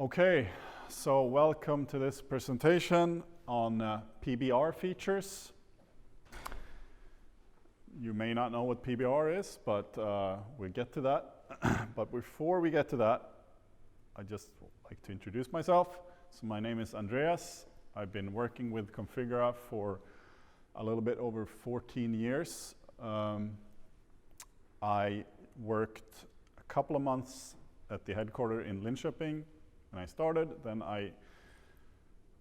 Okay, so welcome to this presentation on PBR features. You may not know what PBR is, but we'll get to that. But before we get to that, I'd just like to introduce myself. So my name is Andreas. I've been working with Configura for a little bit over 14 years. I worked a couple of months at the headquarters in Linköping when I started. Then I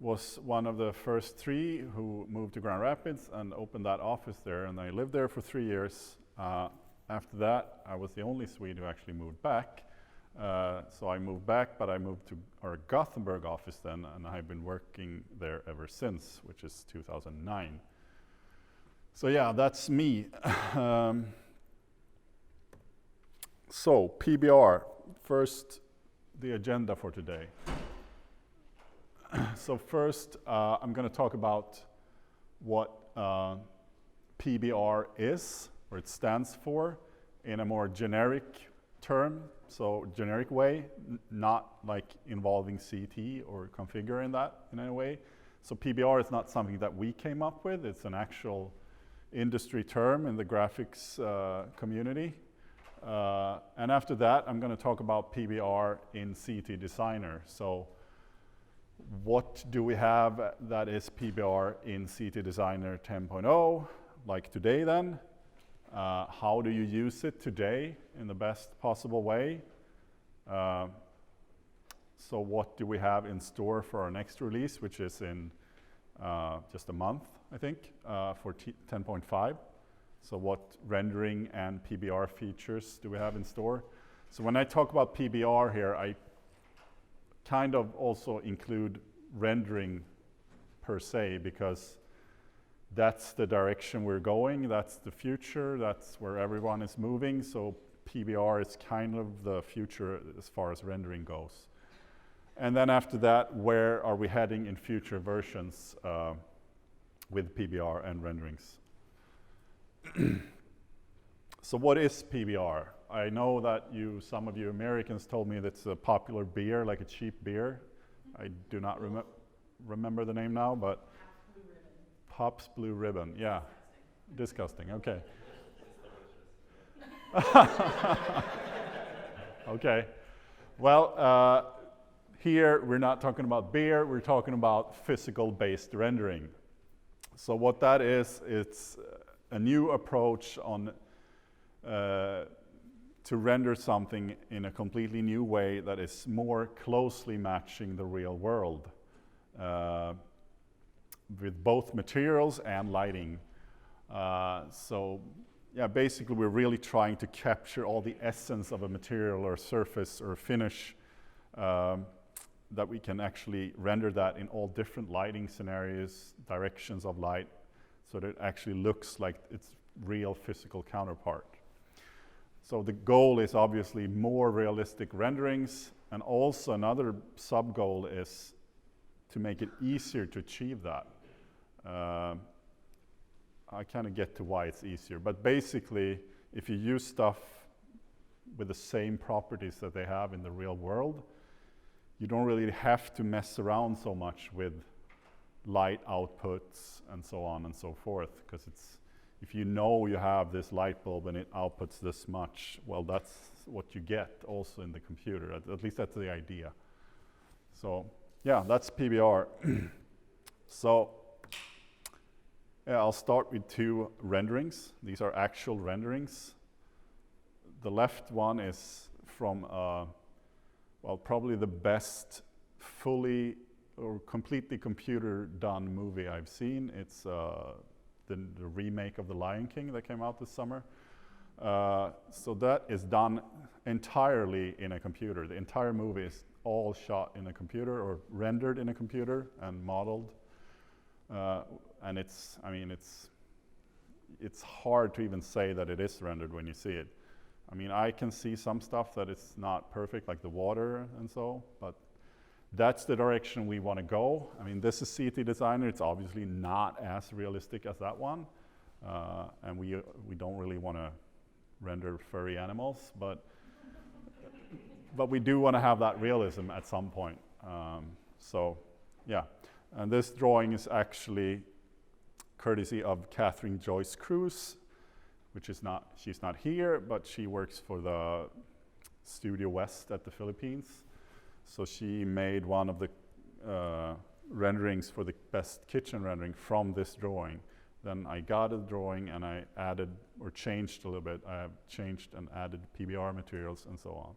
was one of the first three who moved to Grand Rapids and opened that office there, and I lived there for 3 years. After that, I was the only Swede who actually moved back. So I moved back, but I moved to our Gothenburg office then, and I've been working there ever since, which is 2009. So yeah, that's me. So PBR, first the agenda for today. So first, I'm going to talk about what PBR is, or it stands for, in a more generic term, so generic way, not like involving CET or Configura in that in any way. So PBR is not something that we came up with, it's an actual industry term in the graphics community. And after that, I'm going to talk about PBR in CET Designer. So what do we have that is PBR in CET Designer 10.0, like today then? How do you use it today in the best possible way? So what do we have in store for our next release, which is in just a month, I think, for 10.5. So what rendering and PBR features do we have in store? So when I talk about PBR here, I kind of also include rendering per se, because that's the direction we're going, that's the future, that's where everyone is moving. So PBR is kind of the future as far as rendering goes. And then after that, where are we heading in future versions with PBR and renderings? So what is PBR? I know that some of you Americans told me that it's a popular beer, like a cheap beer. I do not remember the name now, but Pop's Blue Ribbon, yeah. Disgusting, okay. Okay, well, here we're not talking about beer, we're talking about physical-based rendering. So what that is, it's a new approach on to render something in a completely new way that is more closely matching the real world with both materials and lighting. So yeah, basically we're really trying to capture all the essence of a material or surface or finish that we can actually render that in all different lighting scenarios, directions of light, so that it actually looks like its real physical counterpart. So the goal is obviously more realistic renderings, and also another sub-goal is to make it easier to achieve that. I kind of get to why it's easier, but basically, if you use stuff with the same properties that they have in the real world, you don't really have to mess around so much with light outputs and so on and so forth, because if you know you have this light bulb and it outputs this much, well, that's what you get also in the computer. At least that's the idea. So yeah, that's PBR. So yeah, I'll start with two renderings. These are actual renderings. The left one is from well, probably the best fully or completely computer-done movie I've seen. It's the remake of The Lion King that came out this summer. So that is done entirely in a computer. The entire movie is all shot in a computer or rendered in a computer and modeled. And it's hard to even say that it is rendered when you see it. I mean, I can see some stuff that it's not perfect, like the water and so, but that's the direction we want to go. I mean, this is CET Designer. It's obviously not as realistic as that one. And we don't really want to render furry animals, but we do want to have that realism at some point. So yeah, and this drawing is actually courtesy of Catherine Joyce Cruz, which is not, she's not here, but she works for the Studio West at the Philippines. So she made one of the renderings for the best kitchen rendering from this drawing. Then I got a drawing and I added or changed a little bit. I have changed and added PBR materials and so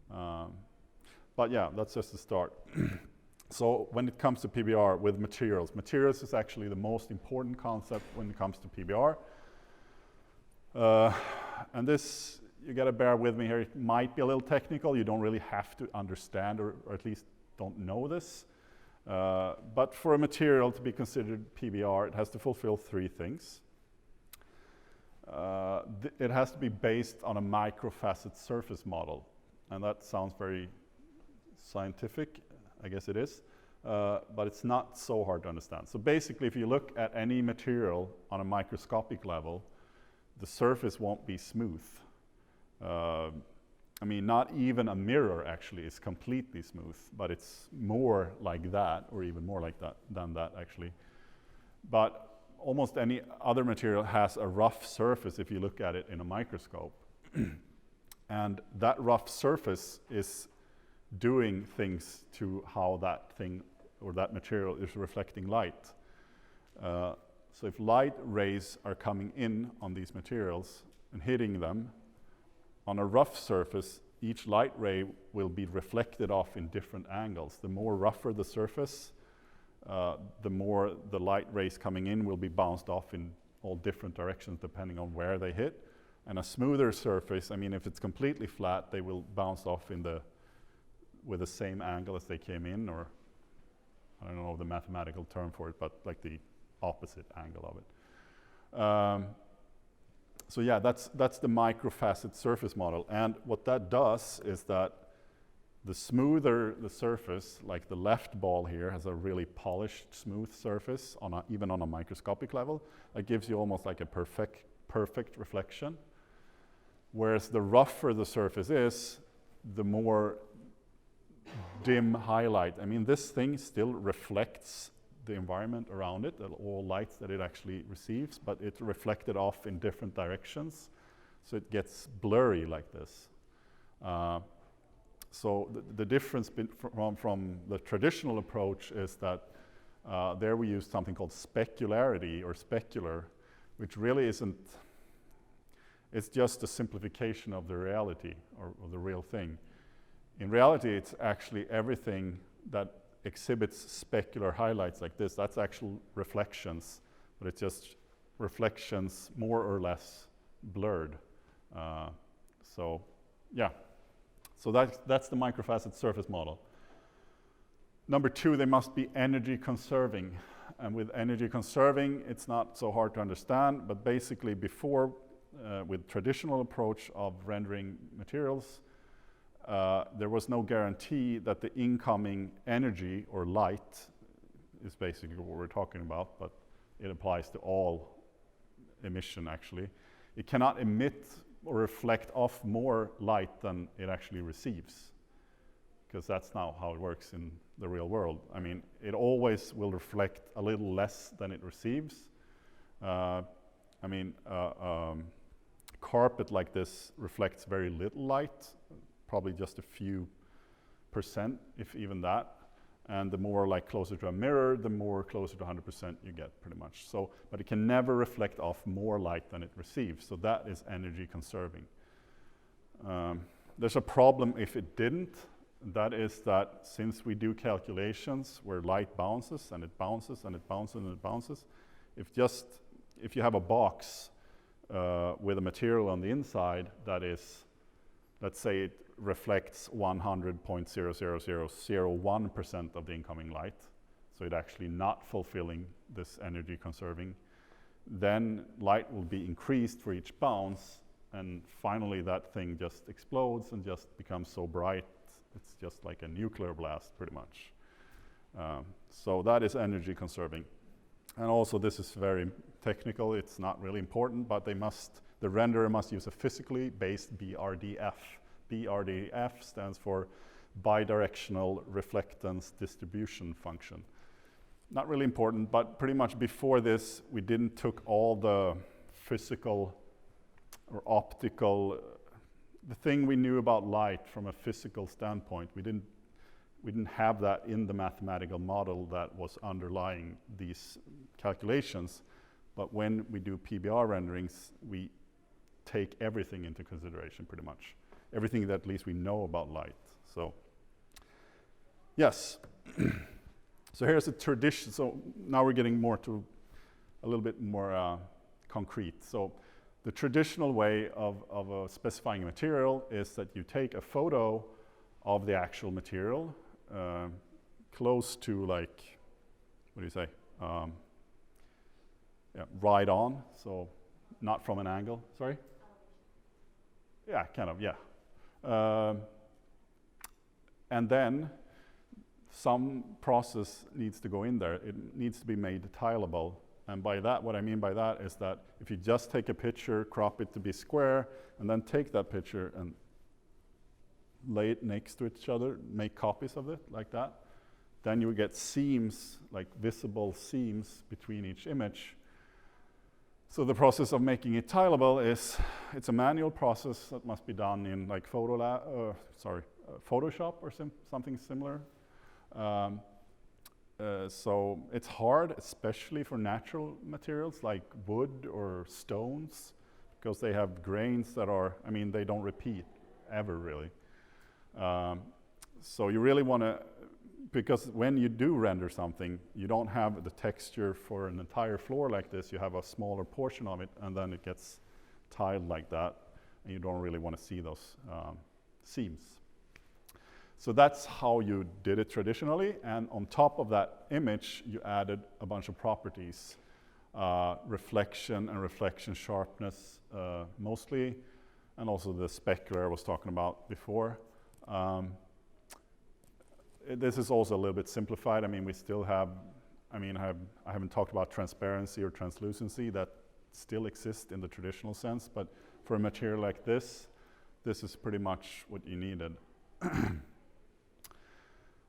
on. But yeah, that's just the start. So when it comes to PBR with materials, materials is actually the most important concept when it comes to PBR. And this, you gotta bear with me here, it might be a little technical, you don't really have to understand or at least don't know this. But for a material to be considered PBR, it has to fulfill three things. It has to be based on a microfacet surface model. And that sounds very scientific, I guess it is, but it's not so hard to understand. So basically, if you look at any material on a microscopic level, the surface won't be smooth. I mean, not even a mirror actually is completely smooth, but it's more like that, or even more like that than that actually. But almost any other material has a rough surface if you look at it in a microscope. And that rough surface is doing things to how that thing or that material is reflecting light. So if light rays are coming in on these materials and hitting them, on a rough surface, each light ray will be reflected off in different angles. The more rougher the surface, the more the light rays coming in will be bounced off in all different directions depending on where they hit. And a smoother surface, I mean, if it's completely flat, they will bounce off in with the same angle as they came in, or I don't know the mathematical term for it, but like the opposite angle of it. So yeah, that's the microfacet surface model. And what that does is that the smoother the surface, like the left ball here has a really polished, smooth surface, even on a microscopic level. That gives you almost like a perfect reflection. Whereas the rougher the surface is, the more dim highlight. I mean, this thing still reflects the environment around it, all lights that it actually receives, but it's reflected off in different directions. So it gets blurry like this. So the difference from the traditional approach is that there we use something called specularity or specular, which really isn't, it's just a simplification of the reality or the real thing. In reality, it's actually everything that exhibits specular highlights like this. That's actual reflections, but it's just reflections more or less blurred. So yeah, so that's the microfacet surface model. Number two, they must be energy conserving. And with energy conserving, it's not so hard to understand, but basically before, with traditional approach of rendering materials, there was no guarantee that the incoming energy or light is basically what we're talking about, but it applies to all emission actually. It cannot emit or reflect off more light than it actually receives, because that's not how it works in the real world. I mean, it always will reflect a little less than it receives. Carpet like this reflects very little light, probably just a few percent, if even that. And the more like closer to a mirror, the more closer to 100% you get pretty much. So, but it can never reflect off more light than it receives. So that is energy conserving. There's a problem if it didn't. That is that since we do calculations where light bounces and it bounces and it bounces and it bounces, if you have a box with a material on the inside that is, let's say it reflects 100.00001% of the incoming light, so it actually not fulfilling this energy conserving, then light will be increased for each bounce, and finally that thing just explodes and just becomes so bright, it's just like a nuclear blast pretty much. So that is energy conserving. And also this is very technical, it's not really important, but the renderer must use a physically based BRDF. BRDF stands for bidirectional reflectance distribution function. Not really important, but pretty much before this, we didn't took all the physical or optical, the thing we knew about light from a physical standpoint. We didn't have that in the mathematical model that was underlying these calculations. But when we do PBR renderings, we take everything into consideration pretty much. Everything that at least we know about light. So, yes. So here's a tradition. So now we're getting more to a little bit more concrete. So the traditional way of specifying a material is that you take a photo of the actual material, close to like, what do you say? Yeah, right on, so not from an angle. Sorry? Yeah, kind of, yeah. And then some process needs to go in there. It needs to be made tileable. And by that, what I mean by that is that if you just take a picture, crop it to be square, and then take that picture and lay it next to each other, make copies of it like that, then you will get seams, like visible seams between each image. So the process of making it tileable is, it's a manual process that must be done in like Photoshop or something similar. So it's hard, especially for natural materials like wood or stones, because they have grains that are, I mean, they don't repeat ever really. So you really want to, because when you do render something, you don't have the texture for an entire floor like this. You have a smaller portion of it, and then it gets tiled like that, and you don't really want to see those seams. So that's how you did it traditionally, and on top of that image, you added a bunch of properties, reflection and reflection sharpness mostly, and also the specular I was talking about before. This is also a little bit simplified. I mean, we still have, I haven't talked about transparency or translucency that still exist in the traditional sense, but for a material like this is pretty much what you needed.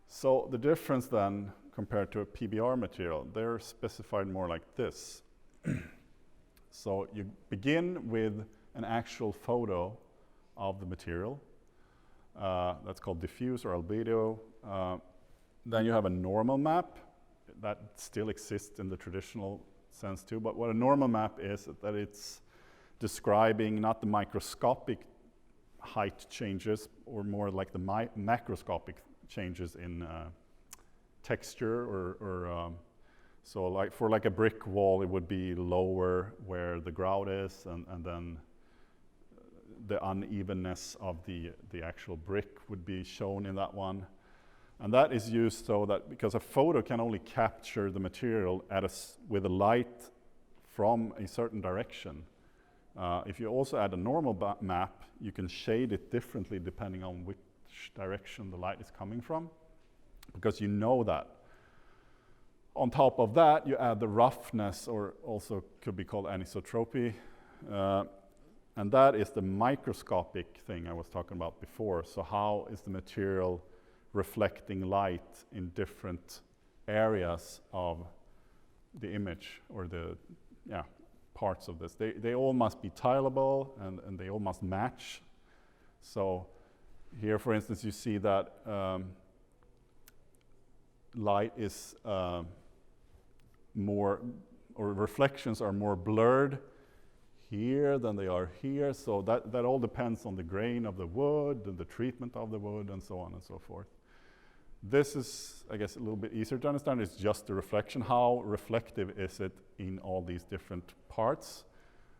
So the difference then, compared to a PBR material, they're specified more like this. So you begin with an actual photo of the material. That's called diffuse or albedo. Then you have a normal map that still exists in the traditional sense too, but what a normal map is that it's describing not the microscopic height changes, or more like the macroscopic changes in texture, or so like for like a brick wall, it would be lower where the grout is, and then the unevenness of the actual brick would be shown in that one. And that is used so that, because a photo can only capture the material with a light from a certain direction. If you also add a normal map, you can shade it differently depending on which direction the light is coming from, because you know that. On top of that, you add the roughness, or also could be called anisotropy. And that is the microscopic thing I was talking about before. So how is the material reflecting light in different areas of the image, or the parts of this? They all must be tileable, and they all must match. So here, for instance, you see that light is more, or reflections are more blurred here than they are here. So that all depends on the grain of the wood and the treatment of the wood and so on and so forth. This is, I guess, a little bit easier to understand. It's just the reflection. How reflective is it in all these different parts?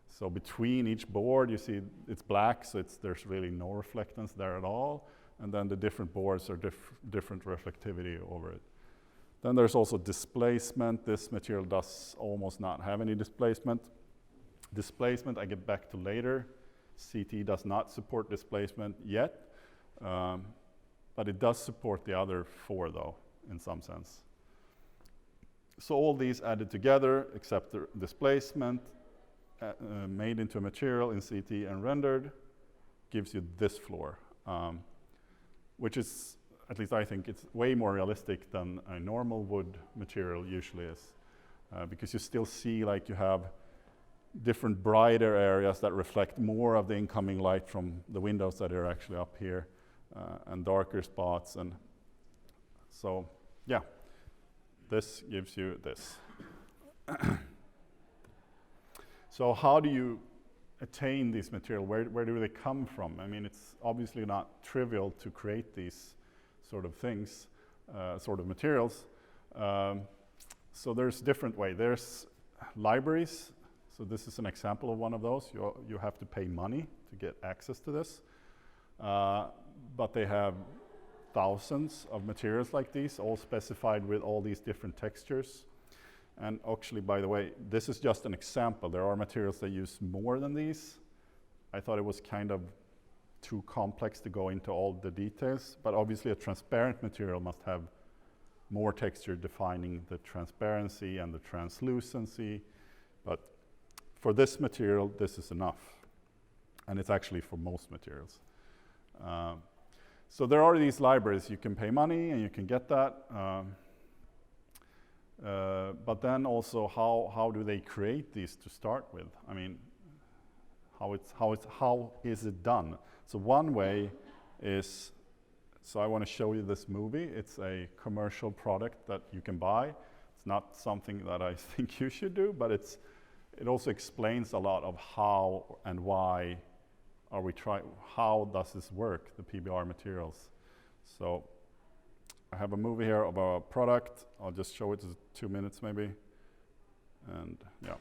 So between each board, you see it's black, so there's really no reflectance there at all. And then the different boards are different reflectivity over it. Then there's also displacement. This material does almost not have any displacement. Displacement I get back to later. CET does not support displacement yet, but it does support the other four though, in some sense. So all these added together, except the displacement, made into a material in CET and rendered, gives you this floor, which is at least I think it's way more realistic than a normal wood material usually is, because you still see like you have different brighter areas that reflect more of the incoming light from the windows that are actually up here, and darker spots. And so, yeah, this gives you this. So how do you attain these materials? Where do they come from? I mean, it's obviously not trivial to create these sort of things, sort of materials. So there's different ways. There's libraries. So this is an example of one of those. You have to pay money to get access to this. But they have thousands of materials like these, all specified with all these different textures. And actually, by the way, this is just an example. There are materials that use more than these. I thought it was kind of too complex to go into all the details, but obviously a transparent material must have more texture defining the transparency and the translucency. But for this material, this is enough. And it's actually for most materials. So there are these libraries. You can pay money and you can get that. But then also, how do they create these to start with? I mean, how is it done? So one way is, so I want to show you this movie. It's a commercial product that you can buy. It's not something that I think you should do, but it also explains a lot of how and why are we trying, how does this work, the PBR materials. So I have a movie here of a product. I'll just show it in 2 minutes maybe. And yeah.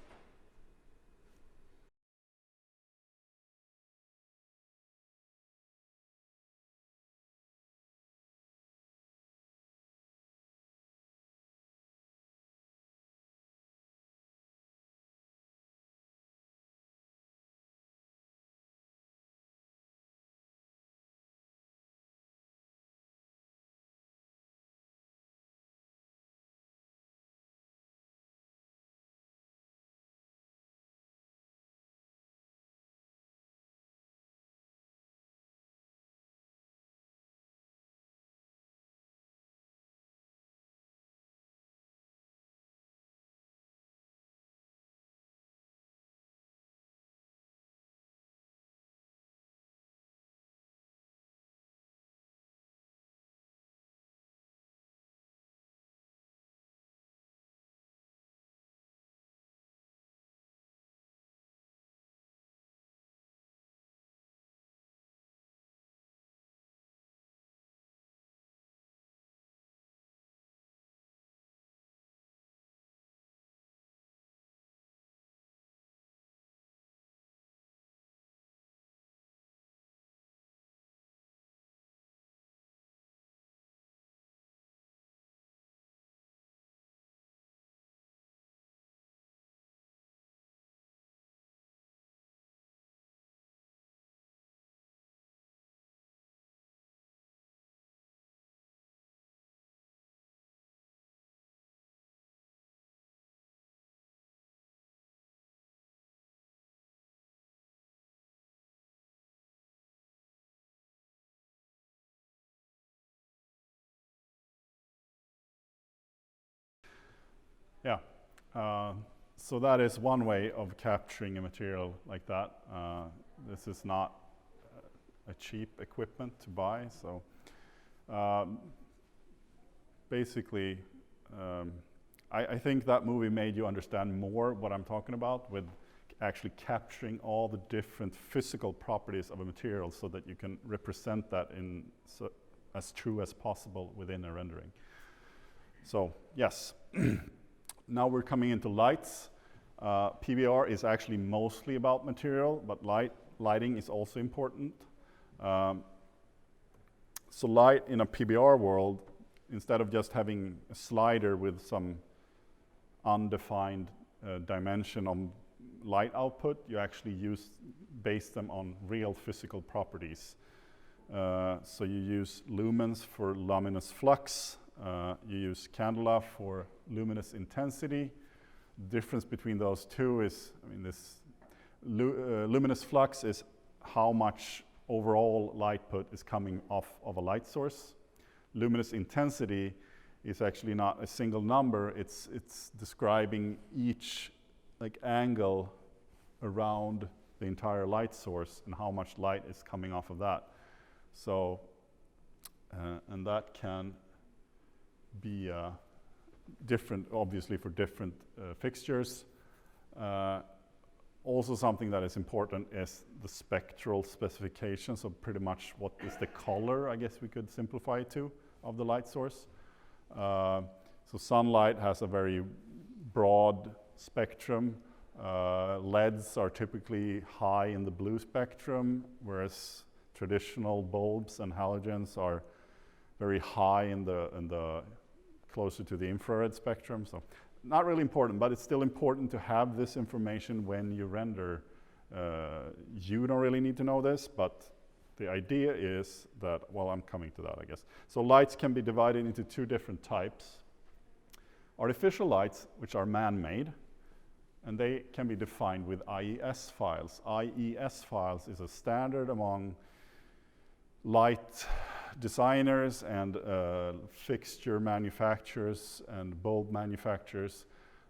Yeah, so that is one way of capturing a material like that. This is not a cheap equipment to buy, so basically, I think that movie made you understand more what I'm talking about with actually capturing all the different physical properties of a material so that you can represent that in as true as possible within a rendering. So, yes. Now we're coming into lights. PBR is actually mostly about material, but lighting is also important. So light in a PBR world, instead of just having a slider with some undefined dimension on light output, you actually base them on real physical properties. So you use lumens for luminous flux. You use candela for luminous intensity. The difference between those two is, I mean, this luminous flux is how much overall light put is coming off of a light source. luminous intensity is actually not a single number. It's describing each like angle around the entire light source and how much light is coming off of that. So, and that can be different, obviously, for different fixtures. Also, something that is important is the spectral specification. So pretty much what is the color, I guess we could simplify it to, of the light source. So sunlight has a very broad spectrum. LEDs are typically high in the blue spectrum, whereas traditional bulbs and halogens are very high in the closer to the infrared spectrum. So not really important, but it's still important to have this information when you render. You don't really need to know this, but the idea is that, well, I'm coming to that, I guess. So lights can be divided into two different types. Artificial lights, which are man-made, and they can be defined with IES files. IES files is a standard among light designers and fixture manufacturers and bulb manufacturers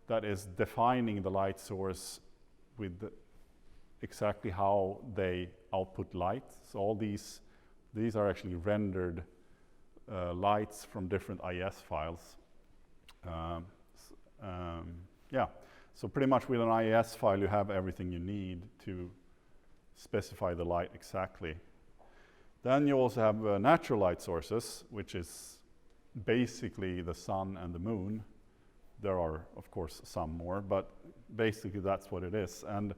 that is defining the light source with exactly how they output light. So all these are actually rendered lights from different IES files. Yeah, so pretty much with an IES file you have everything you need to specify the light exactly. Then you also have natural light sources, which is basically the sun and the moon. There are, of course, some more, but basically that's what it is. And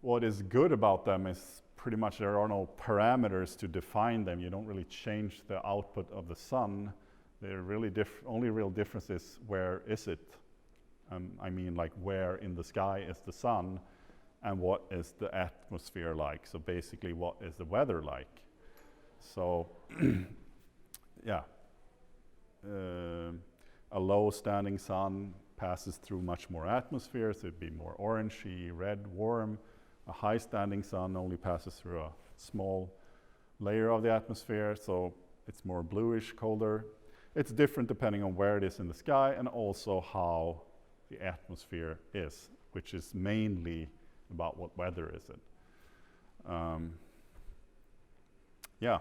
what is good about them is pretty much there are no parameters to define them. You don't really change the output of the sun. They're really only real difference is where is it? I mean, like where in the sky is the sun and what is the atmosphere like? So basically, what is the weather like? So, yeah, a low standing sun passes through much more atmosphere, so it'd be more orangey, red, warm. A high standing sun only passes through a small layer of the atmosphere, so it's more bluish, colder. It's different depending on where it is in the sky and also how the atmosphere is, which is mainly about what weather is it. Yeah.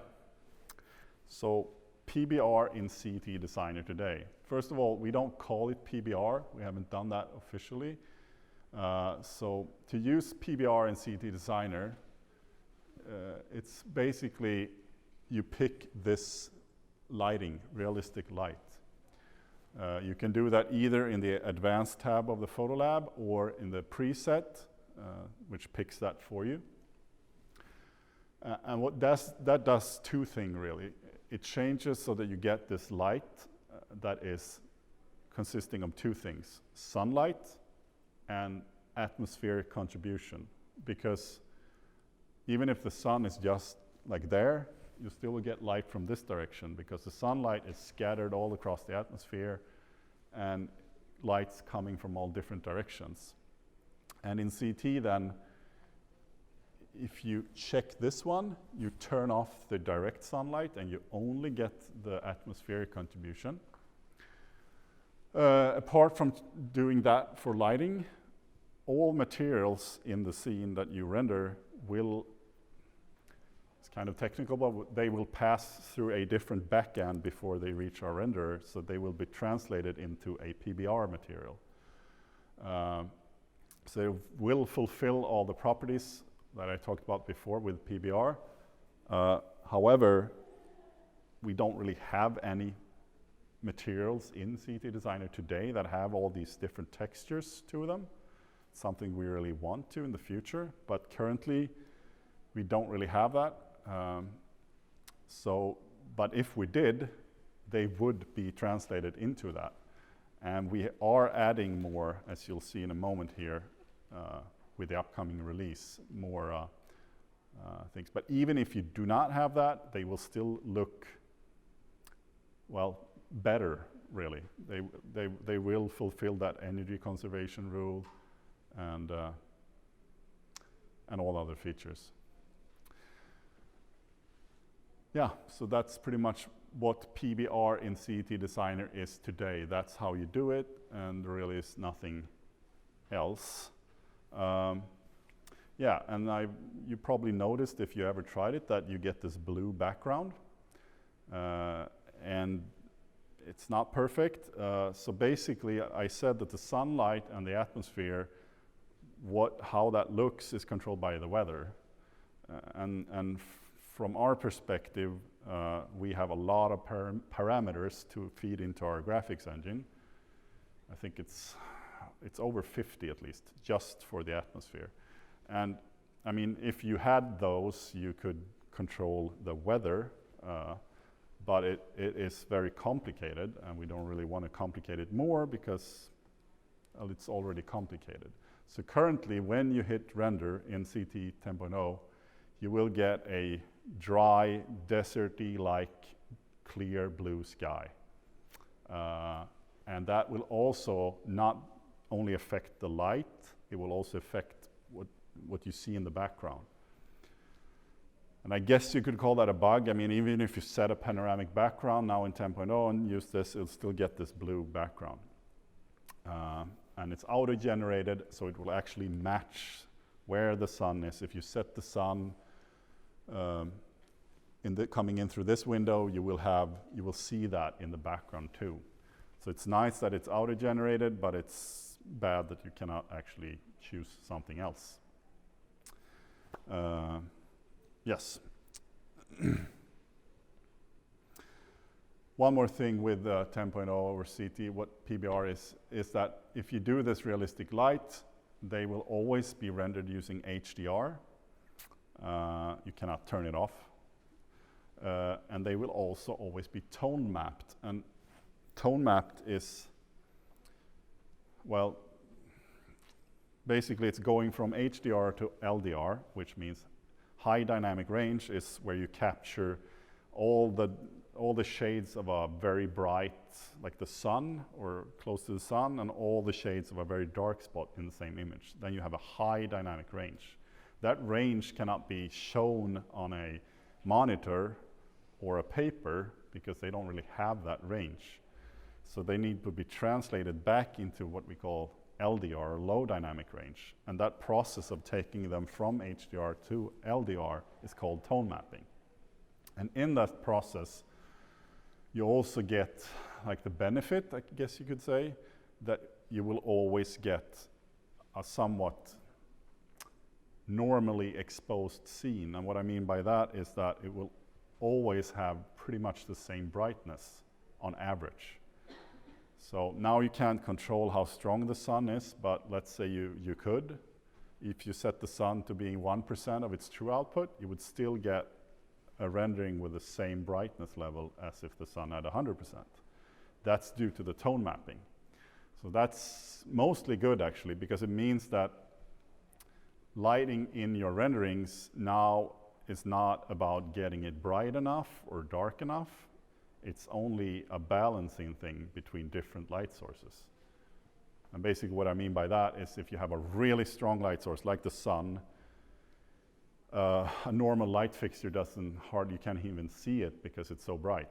So PBR in CET Designer today. First of all, we don't call it PBR. We haven't done that officially. So to use PBR in CET Designer, it's basically you pick this lighting, realistic light. You can do that either in the advanced tab of the Photo Lab or in the preset, which picks that for you. And what that does two things really. It changes so that you get this light that is consisting of two things, sunlight and atmospheric contribution. Because even if the sun is just like there, you still will get light from this direction because the sunlight is scattered all across the atmosphere and light's coming from all different directions. And in CET then, if you check this one, you turn off the direct sunlight and you only get the atmospheric contribution. Apart from doing that for lighting, all materials in the scene that you render will, it's kind of technical, but they will pass through a different backend before they reach our renderer, so they will be translated into a PBR material. So they will fulfill all the properties that I talked about before with PBR. However, we don't really have any materials in CET Designer today that have all these different textures to them. It's something we really want to in the future, but currently we don't really have that. But if we did, they would be translated into that. And we are adding more, as you'll see in a moment here, with the upcoming release, more things. But even if you do not have that, they will still look, well, better, really. They will fulfill that energy conservation rule and all other features. Yeah, so that's pretty much what PBR in CET Designer is today. That's how you do it, and there really is nothing else. Yeah, and you probably noticed if you ever tried it that you get this blue background, and it's not perfect. So basically, I said that the sunlight and the atmosphere, how that looks is controlled by the weather, and from our perspective, we have a lot of parameters to feed into our graphics engine. I think it's over 50 at least, just for the atmosphere. And I mean, if you had those, you could control the weather, but it is very complicated, and we don't really want to complicate it more because it's already complicated. So currently, when you hit render in CET 10.0, you will get a dry, deserty-like clear blue sky. And that will also not only affect the light, it will also affect what you see in the background. And I guess you could call that a bug. I mean, even if you set a panoramic background now in 10.0 and use this, it'll still get this blue background. And it's auto-generated, so it will actually match where the sun is. If you set the sun coming in through this window, you will see that in the background too. So it's nice that it's auto-generated, but it's bad that you cannot actually choose something else. Yes. One more thing with 10.0 over CET, what PBR is that if you do this realistic light, they will always be rendered using HDR. You cannot turn it off. And they will also always be tone mapped. And tone mapped is, well, basically it's going from HDR to LDR, which means high dynamic range is where you capture all the shades of a very bright, like the sun or close to the sun, and all the shades of a very dark spot in the same image. Then you have a high dynamic range. That range cannot be shown on a monitor or a paper because they don't really have that range. So they need to be translated back into what we call LDR, low dynamic range. And that process of taking them from HDR to LDR is called tone mapping. And in that process, you also get like the benefit, I guess you could say, that you will always get a somewhat normally exposed scene. And what I mean by that is that it will always have pretty much the same brightness on average. So now you can't control how strong the sun is, but let's say you could. If you set the sun to being 1% of its true output, you would still get a rendering with the same brightness level as if the sun had 100%. That's due to the tone mapping. So that's mostly good actually, because it means that lighting in your renderings now is not about getting it bright enough or dark enough. It's only a balancing thing between different light sources. And basically what I mean by that is if you have a really strong light source like the sun, a normal light fixture you can't even see it because it's so bright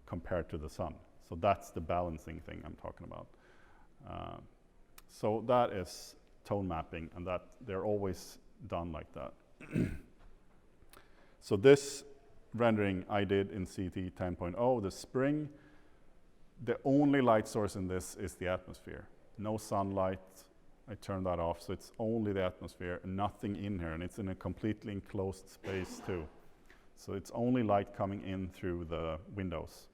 compared to the sun. So that's the balancing thing I'm talking about. So that is tone mapping, and that they're always done like that. So this rendering I did in CET 10.0 this spring, the only light source in this is the atmosphere. No sunlight. I turned that off, so it's only the atmosphere and nothing in here, and it's in a completely enclosed space too. So it's only light coming in through the windows.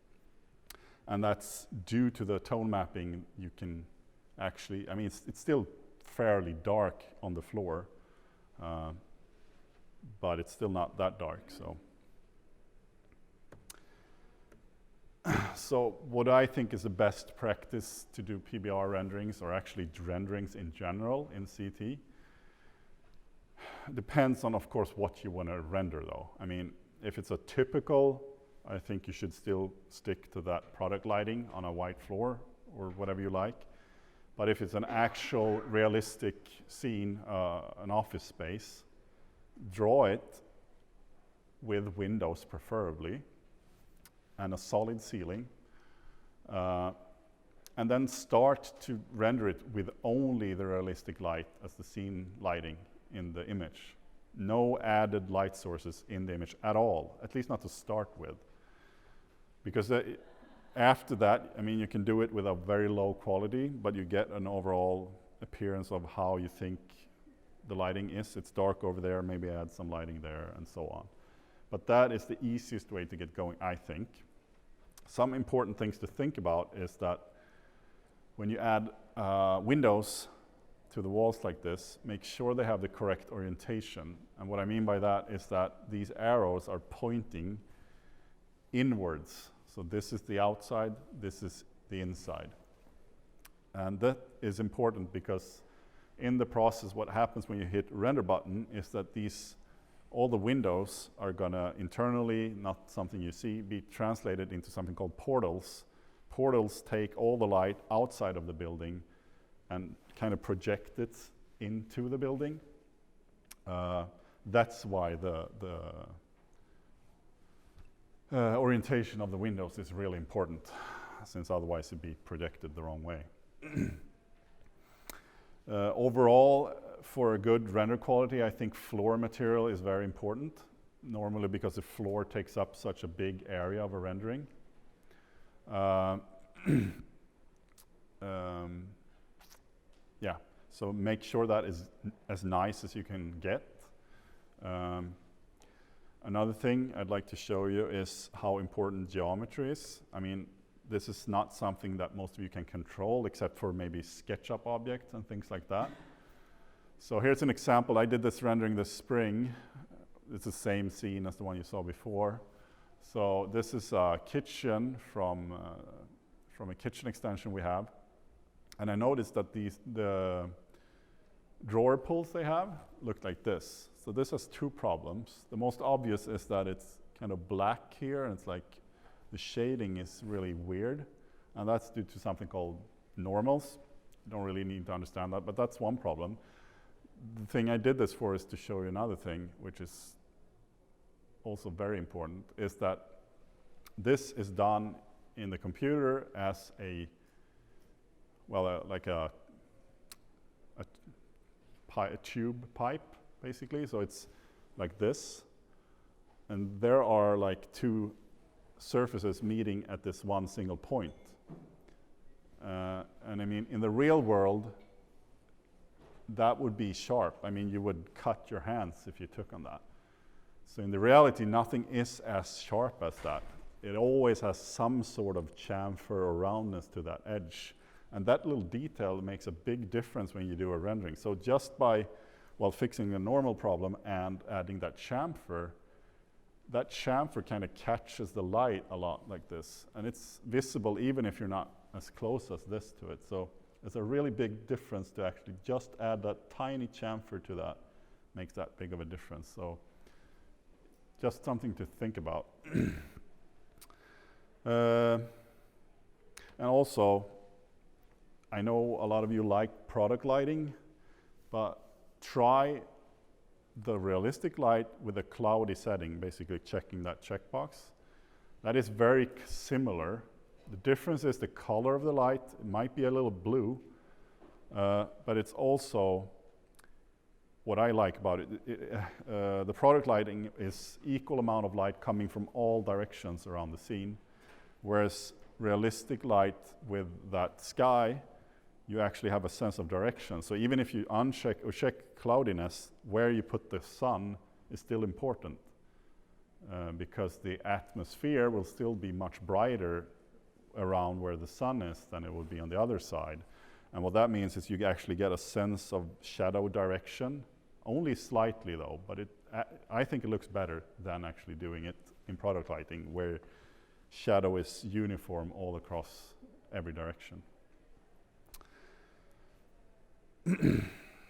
And that's due to the tone mapping. You can actually, I mean, it's still fairly dark on the floor, but it's still not that dark, so. So what I think is the best practice to do PBR renderings, or actually renderings in general in CET, depends on, of course, what you want to render though. I mean, if it's a typical, I think you should still stick to that product lighting on a white floor or whatever you like. But if it's an actual realistic scene, an office space, draw it with windows preferably. and a solid ceiling. And then start to render it with only the realistic light as the scene lighting in the image. No added light sources in the image at all, at least not to start with. Because after that, I mean, you can do it with a very low quality, but you get an overall appearance of how you think the lighting is. It's dark over there, maybe add some lighting there, and so on. But that is the easiest way to get going, I think. Some important things to think about is that when you add windows to the walls like this, make sure they have the correct orientation. And what I mean by that is that these arrows are pointing inwards. So this is the outside, this is the inside. And that is important because in the process, what happens when you hit render button is that all the windows are gonna internally, not something you see, be translated into something called portals. Portals take all the light outside of the building and kind of project it into the building. That's why the orientation of the windows is really important, since otherwise it'd be projected the wrong way. Overall, for a good render quality, I think floor material is very important, normally because the floor takes up such a big area of a rendering. Yeah, so make sure that is as nice as you can get. Another thing I'd like to show you is how important geometry is. I mean, this is not something that most of you can control, except for maybe SketchUp objects and things like that. So here's an example. I did this rendering this spring. It's the same scene as the one you saw before. So this is a kitchen from a kitchen extension we have. And I noticed that the drawer pulls they have look like this. So this has two problems. The most obvious is that it's kind of black here, and it's like the shading is really weird. And that's due to something called normals. You don't really need to understand that, but that's one problem. The thing I did this for is to show you another thing, which is also very important, is that this is done in the computer as like a tube pipe, basically. So it's like this, and there are like two surfaces meeting at this one single point. And I mean, in the real world, that would be sharp. I mean, you would cut your hands if you took on that. So in the reality, nothing is as sharp as that. It always has some sort of chamfer or roundness to that edge. And that little detail makes a big difference when you do a rendering. So just by, fixing the normal problem and adding that chamfer kind of catches the light a lot like this. And it's visible even if you're not as close as this to it. So it's a really big difference to actually just add that tiny chamfer to that. Makes that big of a difference. So just something to think about. And also, I know a lot of you like product lighting, but try the realistic light with a cloudy setting, basically checking that checkbox. That is very similar. The difference is the color of the light. It might be a little blue, but it's also what I like about it. The product lighting is equal amount of light coming from all directions around the scene, whereas realistic light with that sky, you actually have a sense of direction. So even if you uncheck or check cloudiness, where you put the sun is still important, because the atmosphere will still be much brighter around where the sun is than it would be on the other side. And what that means is you actually get a sense of shadow direction, only slightly though, but I think it looks better than actually doing it in product lighting, where shadow is uniform all across every direction.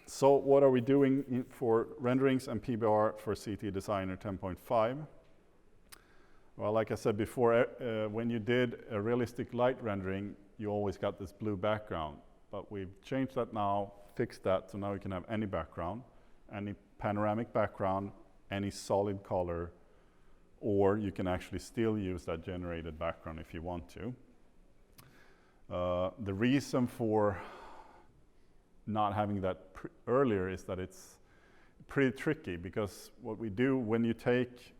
So what are we doing for renderings and PBR for CET Designer 10.5? Well, like I said before, when you did a realistic light rendering, you always got this blue background. But we've changed that now, fixed that, so now you can have any background, any panoramic background, any solid color, or you can actually still use that generated background if you want to. The reason for not having that earlier is that it's pretty tricky, because what we do when you take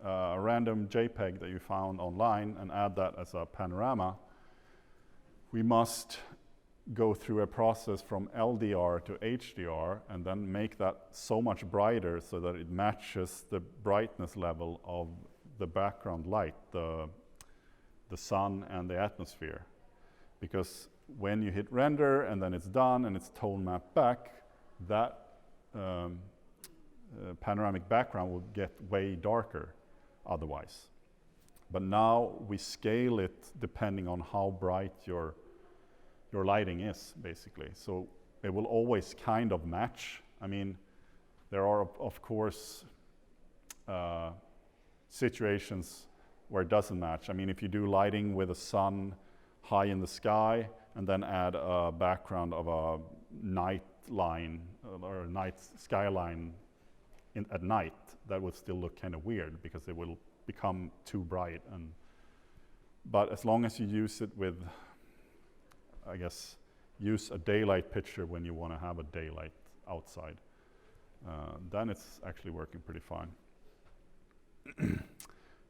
a random JPEG that you found online and add that as a panorama, we must go through a process from LDR to HDR and then make that so much brighter so that it matches the brightness level of the background light, the sun and the atmosphere. Because when you hit render and then it's done and it's tone mapped back, that panoramic background will get way darker otherwise. But now we scale it depending on how bright your lighting is, basically. So it will always kind of match. I mean, there are, of course, situations where it doesn't match. I mean, if you do lighting with a sun high in the sky and then add a background of a night line or a night skyline at night, that would still look kind of weird because it will become too bright. But as long as you use it with, I guess, use a daylight picture when you want to have a daylight outside, then it's actually working pretty fine.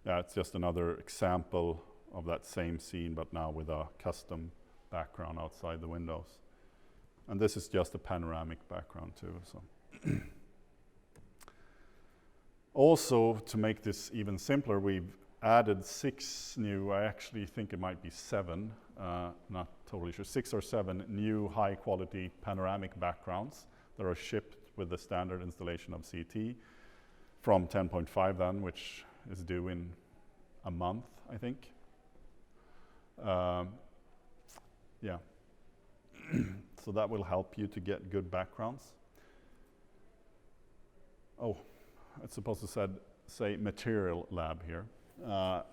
Yeah, it's just another example of that same scene, but now with a custom background outside the windows. And this is just a panoramic background too. So also, to make this even simpler, we've added 6 new, I actually think it might be 7, not totally sure, 6 or 7 new high quality panoramic backgrounds that are shipped with the standard installation of CET from 10.5 then, which is due in a month, I think. Yeah. So that will help you to get good backgrounds. Oh, it's supposed to say Material Lab here.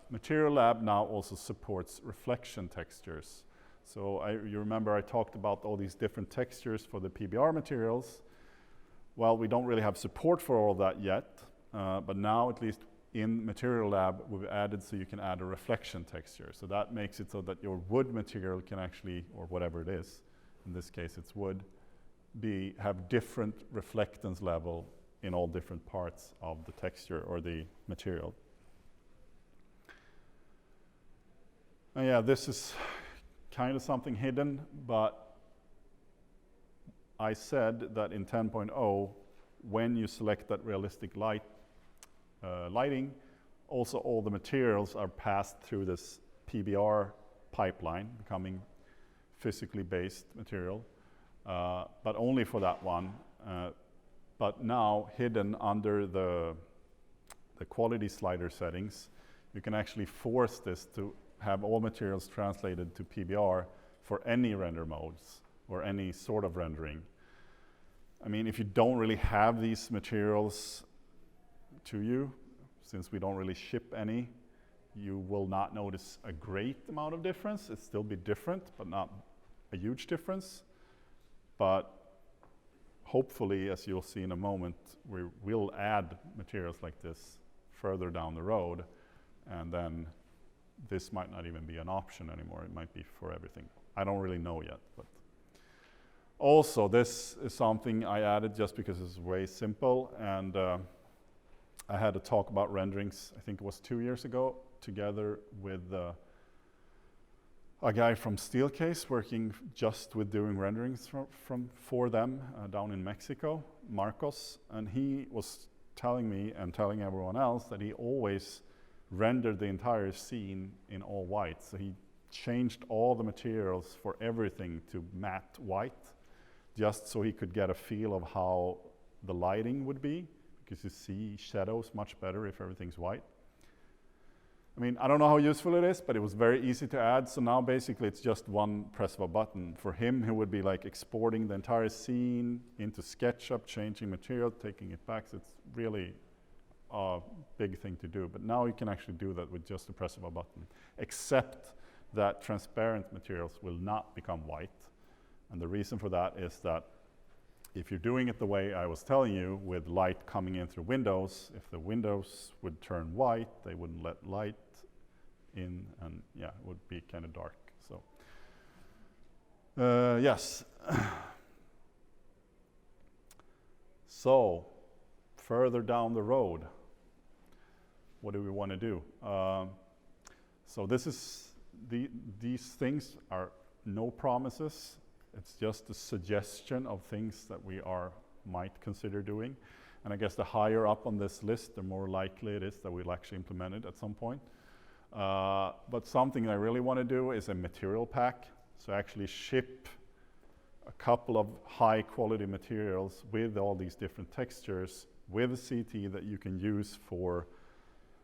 Material Lab now also supports reflection textures. So you remember I talked about all these different textures for the PBR materials. Well, we don't really have support for all that yet, but now at least in Material Lab we've added so you can add a reflection texture. So that makes it so that your wood material can actually, or whatever it is, in this case it's wood, have different reflectance level in all different parts of the texture or the material. And yeah, this is kind of something hidden, but I said that in 10.0, when you select that realistic lighting, also all the materials are passed through this PBR pipeline, becoming physically based material, but only for that one. But now hidden under the quality slider settings, you can actually force this to have all materials translated to PBR for any render modes or any sort of rendering. I mean, if you don't really have these materials to you, since we don't really ship any, you will not notice a great amount of difference. It'll still be different, but not a huge difference. But hopefully, as you'll see in a moment, we will add materials like this further down the road, and then this might not even be an option anymore. It might be for everything. I don't really know yet. But also, this is something I added just because it's way simple, and I had a talk about renderings, I think it was 2 years ago, together with a guy from Steelcase working just with doing renderings for them down in Mexico, Marcos, and he was telling me and telling everyone else that he always rendered the entire scene in all white. So he changed all the materials for everything to matte white, just so he could get a feel of how the lighting would be, because you see shadows much better if everything's white. I mean, I don't know how useful it is, but it was very easy to add. So now basically it's just one press of a button. For him, he would be like exporting the entire scene into SketchUp, changing material, taking it back. So it's really a big thing to do. But now you can actually do that with just the press of a button, except that transparent materials will not become white. And the reason for that is that if you're doing it the way I was telling you, with light coming in through windows, if the windows would turn white, they wouldn't let light in, and yeah, it would be kind of dark. So, yes. So, further down the road, what do we want to do? So this is, these things are no promises. It's just a suggestion of things that we might consider doing. And I guess the higher up on this list, the more likely it is that we'll actually implement it at some point. But something I really want to do is a material pack. So actually ship a couple of high quality materials with all these different textures with a CT that you can use for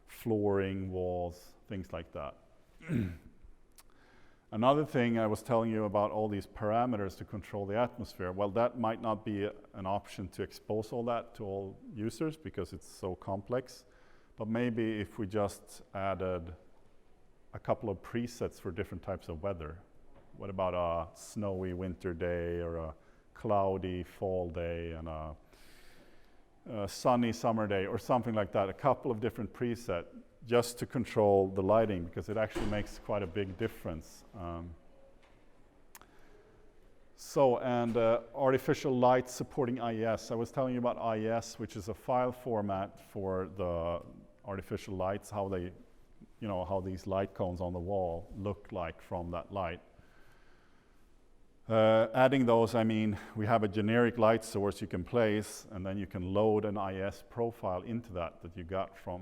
flooring, walls, things like that. Another thing I was telling you about all these parameters to control the atmosphere, well, that might not be an option to expose all that to all users because it's so complex. But maybe if we just added a couple of presets for different types of weather. What about a snowy winter day or a cloudy fall day and a sunny summer day or something like that? A couple of different presets just to control the lighting, because it actually makes quite a big difference. Artificial light supporting IES. I was telling you about IES, which is a file format for the artificial lights, how they, how these light cones on the wall look like from that light. Adding those, I mean, we have a generic light source you can place, and then you can load an IES profile into that you got from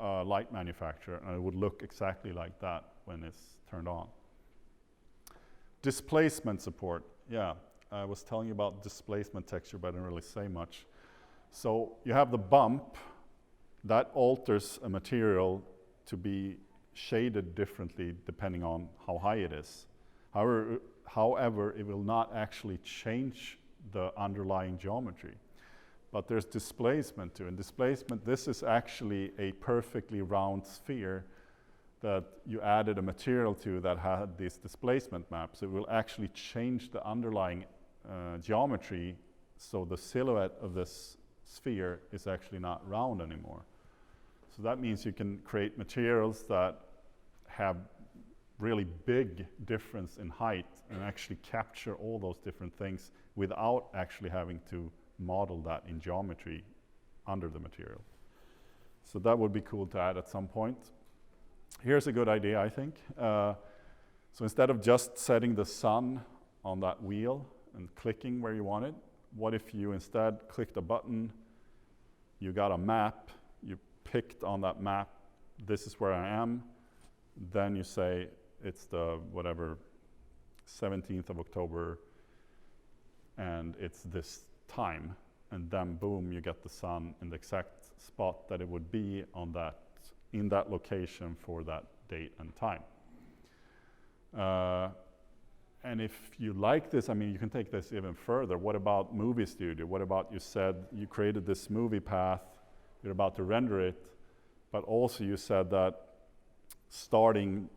a light manufacturer, and it would look exactly like that when it's turned on. Displacement support. Yeah, I was telling you about displacement texture, but I didn't really say much. So you have the bump that alters a material to be shaded differently depending on how high it is. However, it will not actually change the underlying geometry. But there's displacement too. And displacement, this is actually a perfectly round sphere that you added a material to that had these displacement maps. It will actually change the underlying geometry, so the silhouette of this sphere is actually not round anymore. So that means you can create materials that have really big difference in height and actually capture all those different things without actually having to model that in geometry under the material. So that would be cool to add at some point. Here's a good idea, I think. So instead of just setting the sun on that wheel and clicking where you want it, what if you instead clicked a button, you got a map, you picked on that map, this is where I am, then you say it's the whatever 17th of October and it's this time, and then boom, you get the sun in the exact spot that it would be on that, in that location for that date and time. And if you like this, I mean, you can take this even further. What about movie studio? What about, you said you created this movie path, you're about to render it, but also you said that starting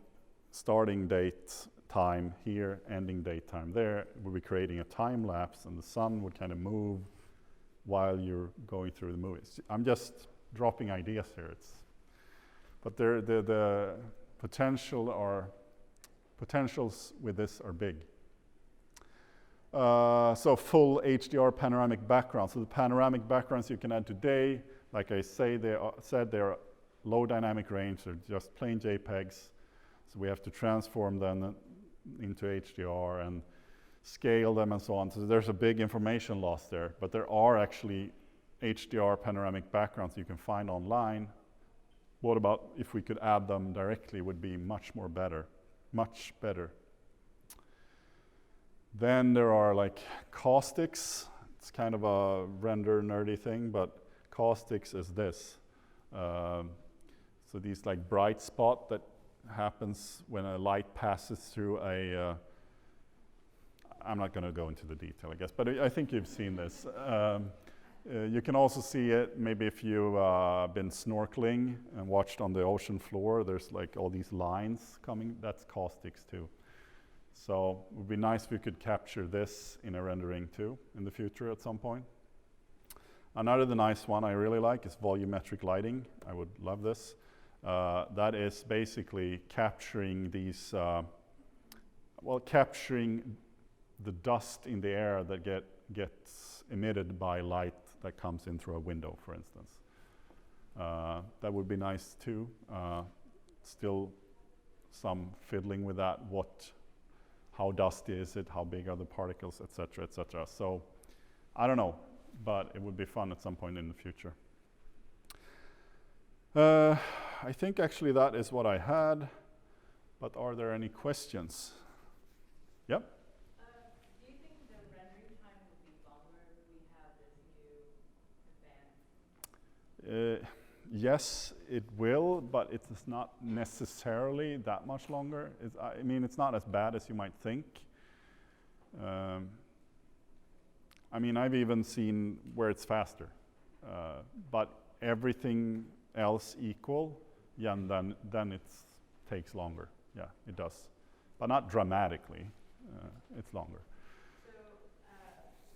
date time here, ending date time there, we'll be creating a time lapse, and the sun would kind of move while you're going through the movies. I'm just dropping ideas here. But the potentials with this are big. So full HDR panoramic background. So the panoramic backgrounds you can add today, like I said, they're low dynamic range. They're just plain JPEGs. So we have to transform them into HDR and scale them and so on. So there's a big information loss there. But there are actually HDR panoramic backgrounds you can find online. What about if we could add them directly? Would be much better. Then there are like caustics. It's kind of a render nerdy thing, but caustics is this. So these like bright spot that happens when a light passes through a, I'm not going to go into the detail, I guess, but I think you've seen this. You can also see it maybe if you've been snorkeling and watched on the ocean floor, there's like all these lines coming, that's caustics too. So it would be nice if we could capture this in a rendering too in the future at some point. Another nice one I really like is volumetric lighting. I would love this. That is basically capturing these, capturing the dust in the air that gets emitted by light that comes in through a window, for instance. That would be nice too. Still some fiddling with that. How dusty is it? How big are the particles, etc., etc. So I don't know, but it would be fun at some point in the future. I think actually that is what I had, but are there any questions? Yep. Do you think the rendering time will be longer if we have this new advanced? Yes, it will, but it is not necessarily that much longer. I mean, it's not as bad as you might think. I mean, I've even seen where it's faster, but everything else equal, yeah, and then it takes longer. Yeah, it does, but not dramatically. It's longer. So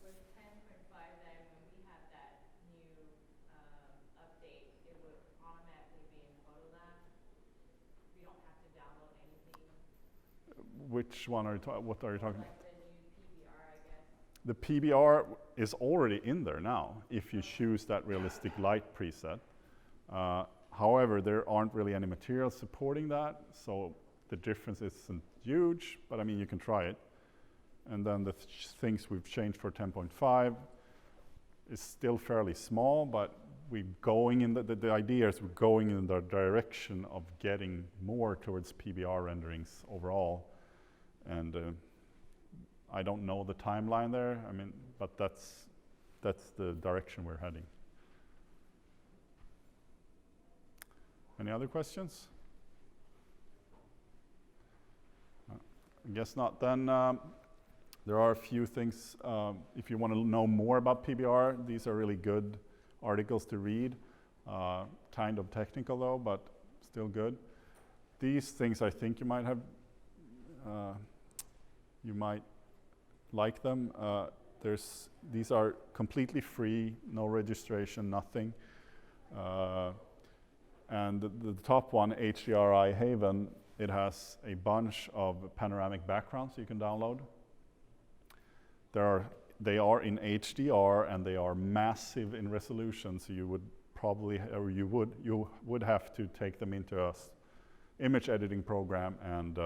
with 10.5, then when we have that new update, it would automatically be in PhotoLab. We don't have to download anything. Which one are you talking? What are you talking about? Like the new PBR, I guess. The PBR is already in there now if you choose that realistic light preset. However, there aren't really any materials supporting that, so the difference isn't huge, but I mean, you can try it. And then the things we've changed for 10.5 is still fairly small, but we're going in the idea is we're going in the direction of getting more towards PBR renderings overall. And I don't know the timeline there, I mean, but that's the direction we're heading. Any other questions? I guess not. Then there are a few things. If you want to know more about PBR, these are really good articles to read. Kind of technical though, but still good. These things I think you might have, you might like them. These are completely free, no registration, nothing. And the top one, HDRI Haven, it has a bunch of panoramic backgrounds you can download. They are in HDR and they are massive in resolution, so you would probably, or you would have to take them into a image editing program and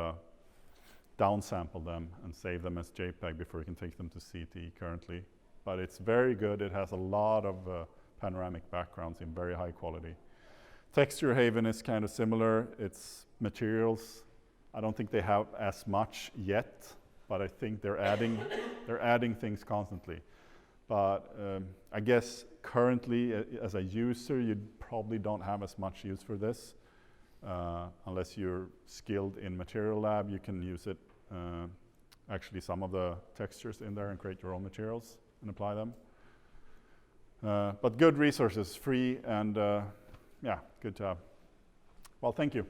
downsample them and save them as JPEG before you can take them to CET currently. But it's very good. It has a lot of panoramic backgrounds in very high quality. Texture Haven is kind of similar. It's materials. I don't think they have as much yet, but I think they're adding things constantly. But I guess currently, as a user, you probably don't have as much use for this. Unless you're skilled in Material Lab, you can use it, actually some of the textures in there and create your own materials and apply them. But good resources, free, and yeah, good to have. Well, thank you.